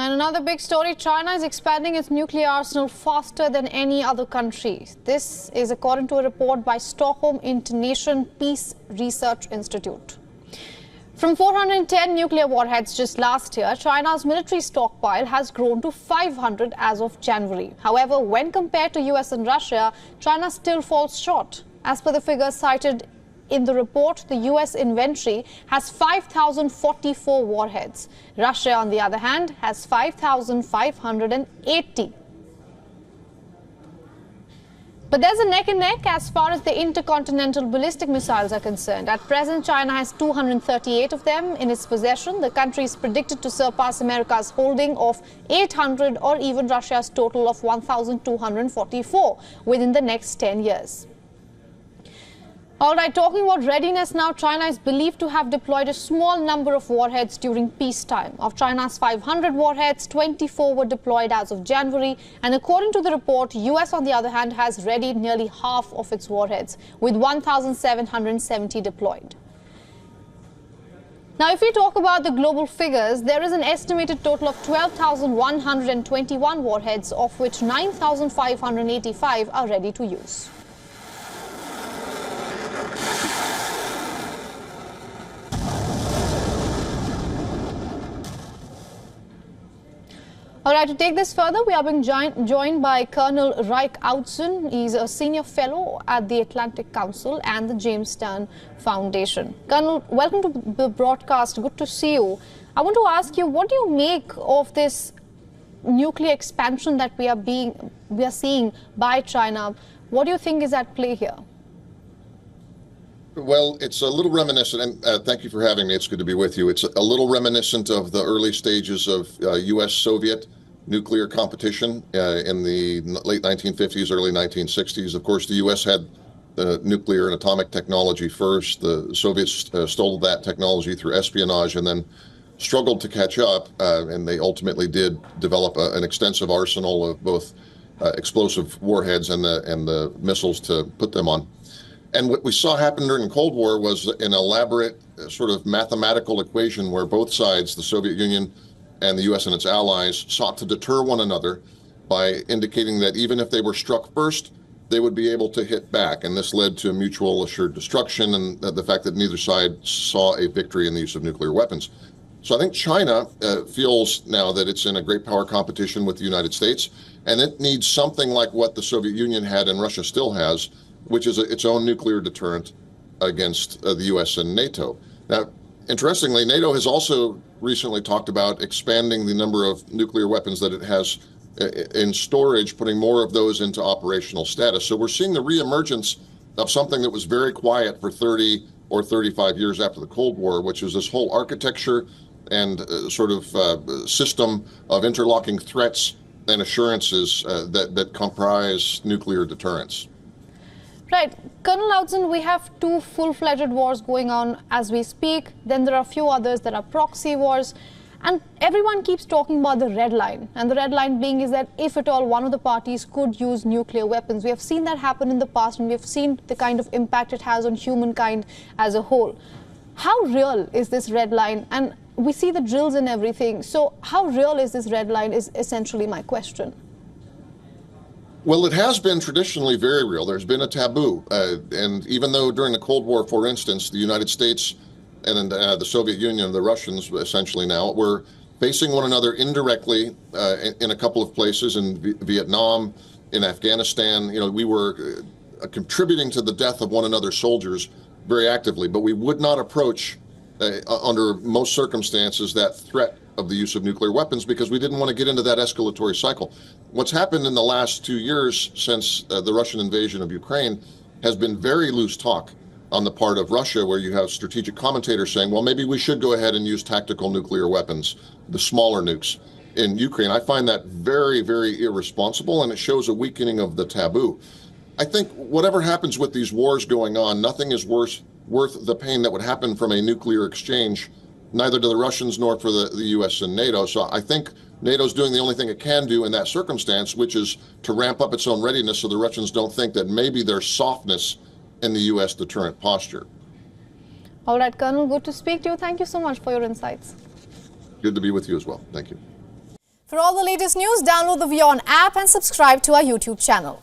And another big story, China is expanding its nuclear arsenal faster than any other country. This is according to a report by Stockholm International Peace Research Institute. From 410 nuclear warheads just last year, China's military stockpile has grown to 500 as of January. However, when compared to US and Russia, China still falls short. As per the figures cited in the report, the US inventory has 5,044 warheads. Russia, on the other hand, has 5,580. But there's a neck and neck as far as the intercontinental ballistic missiles are concerned. At present, China has 238 of them in its possession. The country is predicted to surpass America's holding of 800 or even Russia's total of 1,244 within the next 10 years. All right, talking about readiness now, China is believed to have deployed a small number of warheads during peacetime. Of China's 500 warheads, 24 were deployed as of January. And according to the report, US, on the other hand, has readied nearly half of its warheads, with 1,770 deployed. Now, if we talk about the global figures, there is an estimated total of 12,121 warheads, of which 9,585 are ready to use. All right, to take this further, we are being joined by Colonel Reich Outzen. He's a senior fellow at the Atlantic Council and the James Stern Foundation. Colonel, welcome to the broadcast. Good to see you. I want to ask you, what do you make of this nuclear expansion that we are seeing by China? What do you think is at play here? Well, it's a little reminiscent, and thank you for having me. It's good to be with you. It's a little reminiscent of the early stages of U.S.-Soviet nuclear competition in the late 1950s, early 1960s. Of course, the U.S. had nuclear and atomic technology first. The Soviets stole that technology through espionage and then struggled to catch up, and they ultimately did develop an extensive arsenal of both explosive warheads and the missiles to put them on. And what we saw happen during the Cold War was an elaborate sort of mathematical equation where both sides, the Soviet Union and the U.S. and its allies, sought to deter one another by indicating that even if they were struck first, they would be able to hit back. And this led to mutual assured destruction and the fact that neither side saw a victory in the use of nuclear weapons. So I think China feels now that it's in a great power competition with the United States, and it needs something like what the Soviet Union had and Russia still has, which is its own nuclear deterrent against the U.S. and NATO. Now, interestingly, NATO has also recently talked about expanding the number of nuclear weapons that it has in storage, putting more of those into operational status. So we're seeing the reemergence of something that was very quiet for 30 or 35 years after the Cold War, which is this whole architecture and sort of system of interlocking threats and assurances that comprise nuclear deterrence. Right. Colonel Outzen, we have two full-fledged wars going on as we speak. Then there are a few others that are proxy wars. And everyone keeps talking about the red line. And the red line being is that if at all one of the parties could use nuclear weapons. We have seen that happen in the past, and we have seen the kind of impact it has on humankind as a whole. How real is this red line? And we see the drills and everything. So how real is this red line is essentially my question. Well, it has been traditionally very real. There's been a taboo. And even though during the Cold War, for instance, the United States and the Soviet Union, the Russians essentially now, were facing one another indirectly in a couple of places, in Vietnam, in Afghanistan. You know, we were contributing to the death of one another's soldiers very actively, but we would not approach, under most circumstances, that threat of the use of nuclear weapons because we didn't want to get into that escalatory cycle. What's happened in the last 2 years since the Russian invasion of Ukraine has been very loose talk on the part of Russia, where you have strategic commentators saying, well, maybe we should go ahead and use tactical nuclear weapons, the smaller nukes in Ukraine. I find that very, very irresponsible, and it shows a weakening of the taboo. I think whatever happens with these wars going on, nothing is worth the pain that would happen from a nuclear exchange, neither to the Russians nor for the U.S. and NATO. So I think NATO's doing the only thing it can do in that circumstance, which is to ramp up its own readiness so the Russians don't think that maybe there's softness in the U.S. deterrent posture. All right, Colonel, good to speak to you. Thank you so much for your insights. Good to be with you as well. Thank you. For all the latest news, download the WION app and subscribe to our YouTube channel.